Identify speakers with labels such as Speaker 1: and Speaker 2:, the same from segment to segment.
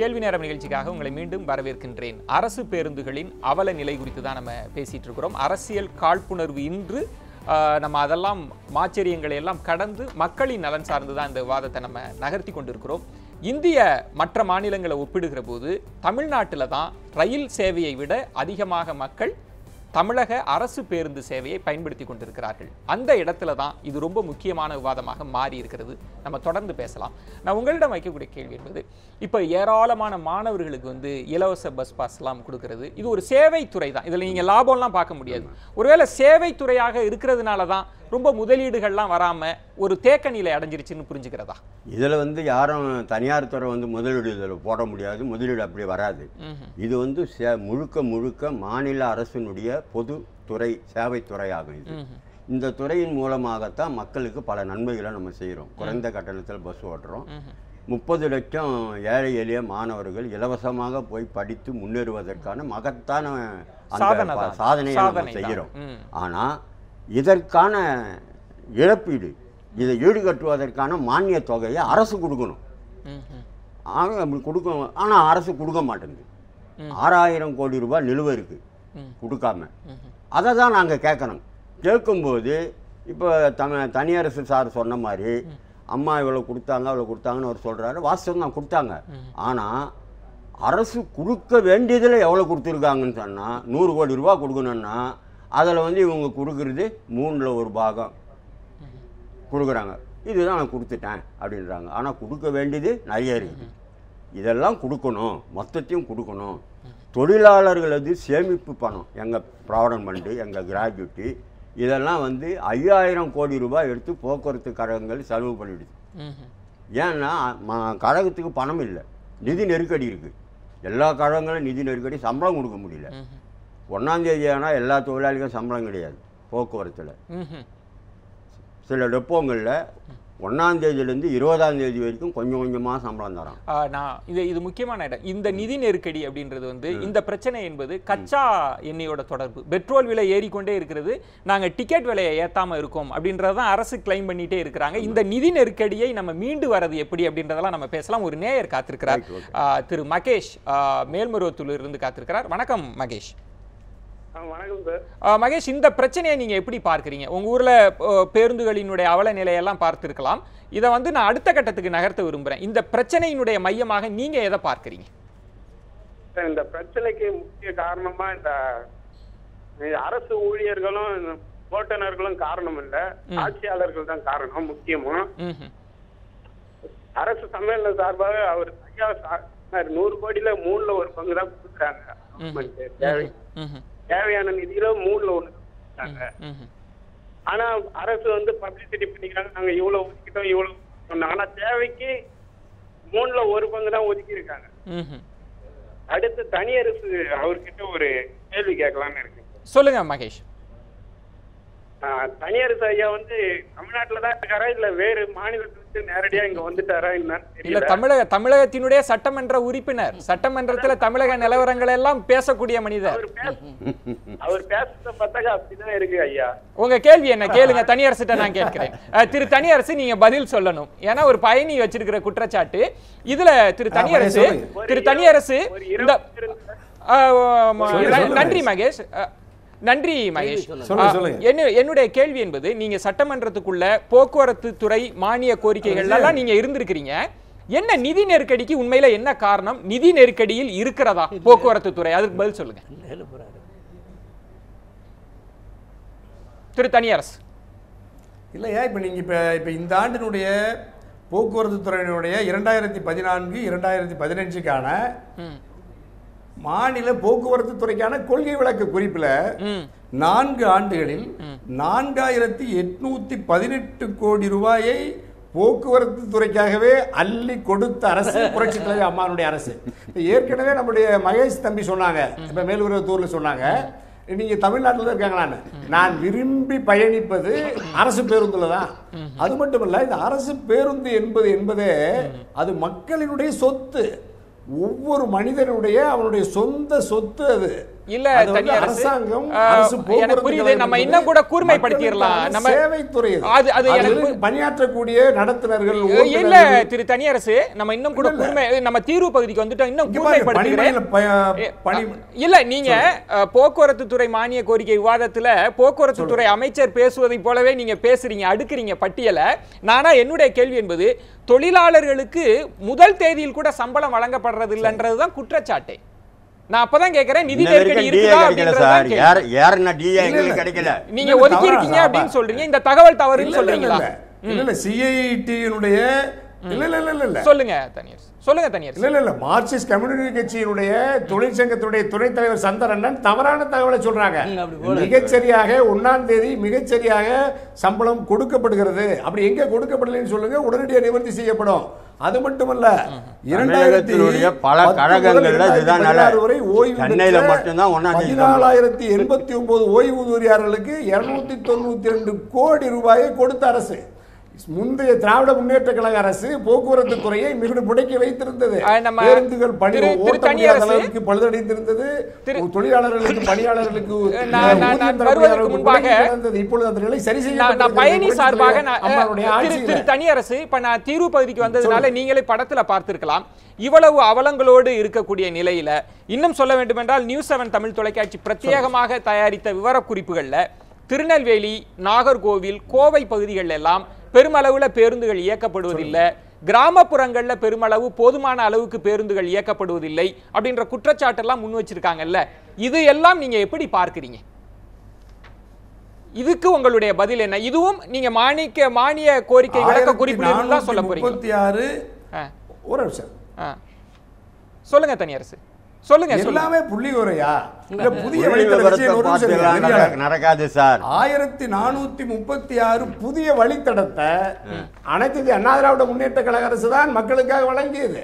Speaker 1: கேள்வி நேரம் நிகழ்ச்சிக்காக உங்களை மீண்டும் வரவேற்கின்றேன். அரசு பேருந்துகளின் அவல நிலை குறித்து தான் நம்ம பேசிட்டு இருக்கிறோம். அரசியல் காழ்ப்புணர்வு இன்று நம்ம அதெல்லாம் மாச்சரியங்களை எல்லாம் கடந்து மக்களின் நலன் சார்ந்து தான் இந்த விவாதத்தை நம்ம நகர்த்தி கொண்டிருக்கிறோம். இந்திய மற்ற மாநிலங்களை ஒப்பிடுகிற போது தமிழ்நாட்டில் தான் ரயில் சேவையை விட அதிகமாக மக்கள் தமிழக அரசு பேருந்து சேவையை பயன்படுத்தி கொண்டிருக்கிறார்கள். அந்த இடத்துல தான் இது ரொம்ப முக்கியமான விவாதமாக மாறி இருக்கிறது. நம்ம தொடர்ந்து பேசலாம். நான் உங்களிடம் வைக்கக்கூடிய கேள்வி என்பது, இப்போ ஏராளமான மாணவர்களுக்கு இலவச பஸ் பாஸ்லாம் கொடுக்கறது, இது ஒரு சேவைத்துறை தான். இதில் நீங்கள் லாபம்லாம் பார்க்க முடியாது. ஒருவேளை சேவைத்துறையாக இருக்கிறதுனால தான் ரொம்ப முதலீடுகள்லாம் வராமல் ஒரு தேக்க நிலை அடைஞ்சிருச்சுன்னு புரிஞ்சுக்கிறதா?
Speaker 2: இதில் யாரும் தனியார் துறை முதலீடு இதில் போட முடியாது. முதலீடு அப்படி வராது. இது முழுக்க முழுக்க மாநில அரசினுடைய பொது துறை, சேவைத்துறையாகும். இது இந்த துறையின் மூலமாகத்தான் மக்களுக்கு பல நன்மைகளை நம்ம செய்கிறோம். குறைந்த கட்டணத்தில் பஸ் ஓட்டுறோம். 30 லட்சம் ஏழை எளிய மாணவர்கள் இலவசமாக போய் படித்து முன்னேறுவதற்கான மகத்தான சாதனையை நம்ம செய்கிறோம். ஆனால் இதற்கான இழப்பீடு, இதை ஈடுகட்டுவதற்கான மானிய தொகையை அரசு கொடுக்கணும். அப்படி கொடுக்கணும். ஆனால் அரசு கொடுக்க மாட்டேங்குது. 6000 கோடி ரூபாய் நிலுவை இருக்குது கொடுக்காம. அதை தான் நாங்கள் கேட்கணும். கேட்கும்போது இப்போ தனியரசு சார் சொன்ன மாதிரி அம்மா இவ்வளோ கொடுத்தாங்க அவ்வளோ கொடுத்தாங்கன்னு அவர் சொல்கிறாரு. வாஸ்தவம் தான் கொடுத்தாங்க. ஆனால் அரசு கொடுக்க வேண்டியதில் எவ்வளோ கொடுத்துருக்காங்கன்னு சொன்னால் 100 கோடி ரூபா கொடுக்கணுன்னா அதில் இவங்க கொடுக்குறது 3ல் 1 பாகம் கொடுக்குறாங்க. இதுதான் நான் கொடுத்துட்டேன் அப்படின்றாங்க. ஆனால் கொடுக்க வேண்டியது நிறைய இருக்குது. இதெல்லாம் கொடுக்கணும், மொத்தத்தையும் கொடுக்கணும். தொழிலாளர்களது சேமிப்பு பணம், எங்கள் ப்ராவிடன்ட் ஃபண்டு, எங்கள் கிராஜுவிட்டி, இதெல்லாம் 5000 கோடி ரூபாய் எடுத்து போக்குவரத்து கழகங்கள் செலவு பண்ணிடுது. ஏன்னா கழகத்துக்கு பணம் இல்லை, நிதி நெருக்கடி இருக்குது. எல்லா கழகங்களும் நிதி நெருக்கடி, சம்பளம் கொடுக்க முடியல. 1ஆம் தேதி ஆனால் எல்லா தொழிலாளிகளும் சம்பளம் கிடையாது. போக்குவரத்தில் சில டெப்போங்களில் 1ஆம் தேதியிலேருந்து 20ஆம் தேதி வரைக்கும் கொஞ்சம் கொஞ்சமாக சம்பளம் தரோம்.
Speaker 1: இது முக்கியமான இடம். இந்த நிதி நெருக்கடி அப்படின்றது இந்த பிரச்சனை என்பது கச்சா எண்ணெயோட தொடர்பு. பெட்ரோல் விலை ஏறிக்கொண்டே இருக்கிறது, நாங்கள் டிக்கெட் விலையை ஏற்றாமல் இருக்கோம் அப்படின்றதான் அரசு கிளைம் பண்ணிட்டே இருக்கிறாங்க. இந்த நிதி நெருக்கடியை நம்ம மீண்டு வரது எப்படி அப்படின்றதெல்லாம் நம்ம பேசலாம். ஒரு நேயர் காத்திருக்கிறார், திரு மகேஷ் மேல்மருவத்தூரிலிருந்து காத்திருக்கிறார். வணக்கம் மகேஷ்.
Speaker 3: வணக்கம் சார்.
Speaker 1: மகேஷ், இந்த பிரச்சனையை நீங்க எப்படி பார்க்குறீங்க? உங்க ஊர்ல பேருந்துகளினுடைய அவல நிலையெல்லாம் பார்த்திருக்கலாம். இதை நான் அடுத்த கட்டத்துக்கு நகர்த்த விரும்புறேன். இந்த பிரச்சனையினுடைய மையமாக நீங்க எதை பார்க்குறீங்க?
Speaker 3: இந்த பிரச்சனைக்கு முக்கிய காரணமா இந்த அரசு ஊழியர்களும் ஓட்டுநர்களும் காரணம் இல்ல, ஆட்சியாளர்கள் தான் காரணம். முக்கியமா அரசு சம்மேளன சார்பாக அவர் 100 கோடியில 3ல் 1 பங்கு தான் கொடுக்குறாங்க. தேவையான நிதியில 3ல் 1 கொடுத்தாங்க. ஆனா அரசு பப்ளிசிட்டி பண்ணிக்கிறாங்க, நாங்க இவ்வளவு ஒதுக்கிட்டோம் இவ்வளவு சொன்னாங்க. ஆனா தேவைக்கு 3ல் 1 பங்கு தான் ஒதுக்கி இருக்காங்க. அடுத்து தனியரசு அவர்கிட்ட ஒரு கேள்வி கேட்கலாம்னு இருக்கு.
Speaker 1: சொல்லுங்க மகேஷ்.
Speaker 3: தனியரசு ஐயா தமிழ்நாட்டுல தான் இருக்காரா இல்ல வேறு மாநிலத்திலிருந்து நேரடியா இங்க வந்துட்டாரா?
Speaker 1: இல்ல, தமிழகத்தினுடைய சட்டமன்ற உறுப்பினர், சட்டமன்றத்துல தமிழக நிலவரங்கள் எல்லாம் பேசக்கூடிய மனிதர்.
Speaker 3: அவர் பேசுறத பார்த்தாக்க அப்படிதான் இருக்கு ஐயா.
Speaker 1: உங்க கேள்வி என்ன கேளுங்க, தனியரசுட்ட நான் கேட்கிறேன். திரு தனியரசு, நீங்க பதில் சொல்லணும். ஏன்னா ஒரு பயணி வச்சிருக்கிற குற்றச்சாட்டு இதுல. திரு தனியரசு நன்றி மகேஷ். நன்றி மகேஷ். என்னுடைய கேள்வி என்பது, நீங்க சட்டமன்றத்துக்குள்ள போக்குவரத்து துறை மானிய கோரிக்கைகள் எல்லாம் நீங்க இருந்திருக்கிறீங்க. என்ன நிதி நெருக்கடிக்கு உண்மையில என்ன காரணம்? நிதி நெருக்கடியில் இருக்கிறதா போக்குவரத்து துறை? அதுக்கு பதில் சொல்லுங்க திரு தனியரசு.
Speaker 4: இல்லையா, இப்ப நீங்க இப்ப இந்த ஆண்டினுடைய போக்குவரத்து துறையினுடைய 2014 2015க்கான மாநில போக்குவரத்து துறைக்கான கொள்கை விளக்க குறிப்பில் 4 ஆண்டுகளில் 4818 கோடி ரூபாயை போக்குவரத்து துறைக்காகவே அள்ளி கொடுத்த அரசு புரட்சித் தலைவர் அம்மானுடைய அரசு. ஏற்கனவே நம்முடைய மகேஷ் தம்பி சொன்னாங்க, இப்ப மேல்மருவத்தூர்ல சொன்னாங்க, நீங்க தமிழ்நாட்டில் இருக்காங்களான்னு. நான் விரும்பி பயணிப்பது அரசு பேருந்துல தான். அது மட்டும் இல்ல, இந்த அரசு பேருந்து என்பதே அது மக்களினுடைய சொத்து. ஒவ்வொரு மனிதனுடைய அவனுடைய சொந்த சொத்து அது.
Speaker 1: இல்ல
Speaker 4: அது வந்து
Speaker 1: தனியார்
Speaker 4: அரசாங்கம், அரசு
Speaker 1: எனக்கு
Speaker 4: போக்குவரத்து
Speaker 1: புரியுது.
Speaker 4: கழகம்
Speaker 1: நம்ம
Speaker 4: என்பது
Speaker 1: இன்னும் கூட கூர்மைப்படுத்திடலாம்.
Speaker 4: மக்களுக்கான
Speaker 1: நம்ம
Speaker 4: சேவைத்துறை
Speaker 1: அது எனக்கு
Speaker 4: அதில் பணியாற்றக்கூடிய நடத்துனர்கள்,
Speaker 1: இல்ல
Speaker 4: ஓட்டுநர்கள்,
Speaker 1: திரு தனியரசு, நம்ம இன்னும் கூட கூர்மை, நம்ம தீர்வு பகுதிக்கு வந்துட்டோம். இன்னும்
Speaker 4: இங்க பாருங்க,
Speaker 1: கூர்மைப்படுத்துகிறேன்.
Speaker 4: பணி
Speaker 1: இல்ல நீங்க போக்குவரத்து துறை மானிய கோரிக்கை விவாதத்துல போக்குவரத்து துறை அமைச்சர் பேசுவதை போலவே நீங்க பேசுறீங்க, அடுக்குறீங்க பட்டியலை. நானா என்னுடைய கேள்வி என்பது, தொழிலாளர்களுக்கு முதல் தேதியில் கூட சம்பளம் வழங்கப்படுறது இல்லன்றதுதான் குற்றச்சாட்டே. நான் அப்பதான் கேக்குறேன், நிதி நெருக்கடி இருக்குதா அப்படின்றதுதான் கேள்வி.
Speaker 2: கிடைக்கல.
Speaker 1: நீங்க ஒதுக்கி இருக்கீங்க அப்படின்னு சொல்றீங்க, இந்த தகவல் தவறுன்னு சொல்றீங்களா?
Speaker 4: இல்ல சிஐடியினுடைய இல்ல
Speaker 1: சொல்லுங்க தனியரசு, சொல்லுங்க தனியரசு.
Speaker 4: இல்ல மார்க்சிஸ்ட் கம்யூனிஸ்ட் கட்சியினுடைய தொழிற்சங்கத்துடைய துணைத் தலைவர் சந்தரண்ணன் தவறான தகவலை சொல்றாங்க. மிகச்சரியாக 1ஆம் தேதி மிகச்சரியாக சம்பளம் கொடுக்கப்படுகிறது. அப்படி எங்க கொடுக்கப்படலைன்னு சொல்லுங்க, உடனடியாக நிவர்த்தி செய்யப்படும். அது மட்டுமல்ல, 2010
Speaker 2: பல கழகங்கள்ல இதுதான்
Speaker 4: வரை ஓய்வு
Speaker 2: சென்னையில மட்டும்தான்
Speaker 4: 14,089 ஓய்வூதியாளர்களுக்கு 292 கோடி ரூபாயை கொடுத்த அரசு. முந்தைய திராவிட முன்னேற்ற கழக அரசு போக்குவரத்து துறையை மிகுந்த முடக்கி வைத்திருந்தது. பேருந்துகள் பழுதடைந்திருந்தது, தொழிலாளர்களுக்கு பணியாளர்களுக்கு இப்பொழுது அந்த நிலை சரி செய்யப்பட்டது.
Speaker 1: பயணி சார்பாக திரு தனியரசு, இப்ப நான் தீர்வு பகுதிக்கு வந்ததுனால நீங்களே படத்துல பார்த்திருக்கலாம். இவ்வளவு அவலங்களோடு இருக்கக்கூடிய நிலையில இன்னும் சொல்ல வேண்டும் என்றால், நியூஸ் 7 தமிழ் தொலைக்காட்சி பிரத்யேகமாக தயாரித்த விவரக்குறிப்புகள்ல திருநெல்வேலி, நாகர்கோவில், கோவை பகுதிகள் எல்லாம் பெருமளவுல பேருந்துகள் இயக்கப்படுவதில்லை, கிராமப்புறங்கள்ல பெருமளவு போதுமான அளவுக்கு பேருந்துகள் இயக்கப்படுவதில்லை அப்படின்ற குற்றச்சாட்டெல்லாம் முன் வச்சிருக்காங்கல்ல. இது எல்லாம் நீங்க எப்படி பார்க்கிறீங்க? இதுக்கு உங்களுடைய பதில் என்ன? இதுவும் நீங்க மானிய கோரிக்கை விளக்க குறிப்பில் தான் சொல்ல போறீங்க.
Speaker 4: 36 ஒரு நிமிஷம்
Speaker 1: சொல்லுங்க தனியரசு, சொல்லுங்க.
Speaker 4: எல்லாமே புள்ளி உரையா? புதிய
Speaker 2: நடக்காது சார்.
Speaker 4: 1436 புதிய வழித்தடத்தை அனைத்து இந்திய அண்ணா திராவிட முன்னேற்ற கழக அரசு தான் மக்களுக்காக வழங்கியது.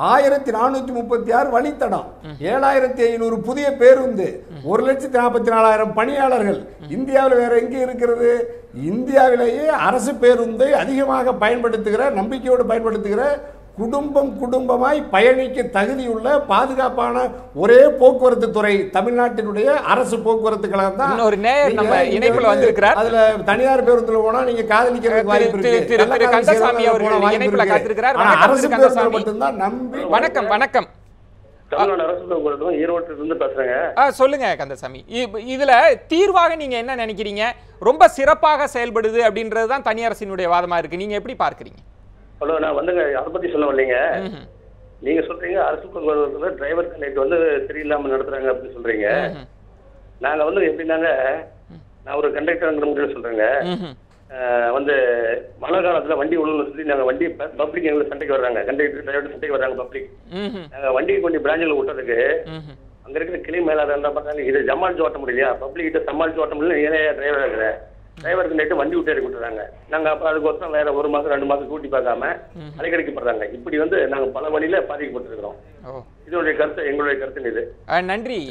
Speaker 4: 1436 வழித்தடம், 7500 புதிய பேருந்து, 1,44,000 பணியாளர்கள். இந்தியாவில் வேற எங்கே இருக்கிறது? இந்தியாவிலேயே அரசு பேருந்தை அதிகமாக பயன்படுத்துகிற, நம்பிக்கையோடு பயன்படுத்துகிற, குடும்பமாய் பயணிக்க தகுதியுள்ள பாதுகாப்பான ஒரே போக்குவரத்து துறை தமிழ்நாட்டினுடைய அரசு போக்குவரத்து கழகம் தான்.
Speaker 1: ஒரு நேயர் நம்ம இணைப்புல வந்திருக்கிறார்.
Speaker 4: அதுல தனியார் பேருந்துல போனா நீங்க காதலிக்கிறதுக்கு வாய்ப்பு இருக்கு.
Speaker 1: கந்தசாமி அவர்கள் இணைப்புல காத்திருக்கிறார்.
Speaker 4: அரசு பேருந்து மட்டும் தான் நம்பி.
Speaker 1: வணக்கம் வணக்கம்.
Speaker 3: தமிழ்நாடு அரசு போக்குவரத்து ஈரோட்டில இருந்து பேசுறேங்க.
Speaker 1: சொல்லுங்க கந்தசாமி, இதுல தீர்வாக நீங்க என்ன நினைக்கிறீங்க? ரொம்ப சிறப்பாக செயல்படுது அப்படின்றதுதான் தனியரசினுடைய வாதமா இருக்கு. நீங்க எப்படி பார்க்கறீங்க?
Speaker 3: ஹலோ, நான் வந்துங்க அதை பத்தி சொல்ல வரலைங்க. நீங்க சொல்றீங்க அரசு போக்குவரத்துல டிரைவர் கண்டக்டர் வந்து சரியில்லாம நடத்துறாங்க அப்படின்னு சொல்றீங்க. நாங்க வந்து எப்படின்னாங்க, நான் ஒரு கண்டக்டர் முடிவு சொல்றேங்க. வந்து மழை காலத்துல வண்டி ஒழுங்கு சொல்லி நாங்க வண்டி பப்ளிக் எங்களுக்கு சண்டைக்கு வர்றாங்க, கண்டக்டர் டிரைவர் சண்டைக்கு வர்றாங்க பப்ளிக். நாங்க வண்டிக்கு கொஞ்சம் பிராஞ்சில் விட்டதுக்கு அங்க இருக்கிற கிளை மேலாளர் என்ன பண்றாங்க, இதை சமாளிச்சு ஓட்ட முடியலையா, பப்ளிக் கிட்ட சமாளிச்சு ஓட்ட முடியல, ஏழையா டிரைவர் இருக்கிறேன், டிரைவருக்கு நேற்று வண்டி விட்டு இறக்கி விட்டுறாங்க. நாங்க அப்புறம் அதுக்கோசரம் வேற 1 மாசம் 2 மாசம் கூட்டி பார்க்காம அலைக்கடிக்கப்படுறாங்க. இப்படி வந்து நாங்க பல வழியில பாதிக்கப்பட்டிருக்கிறோம். இதனுடைய கருத்து, எங்களுடைய கருத்து இது.
Speaker 1: நன்றி.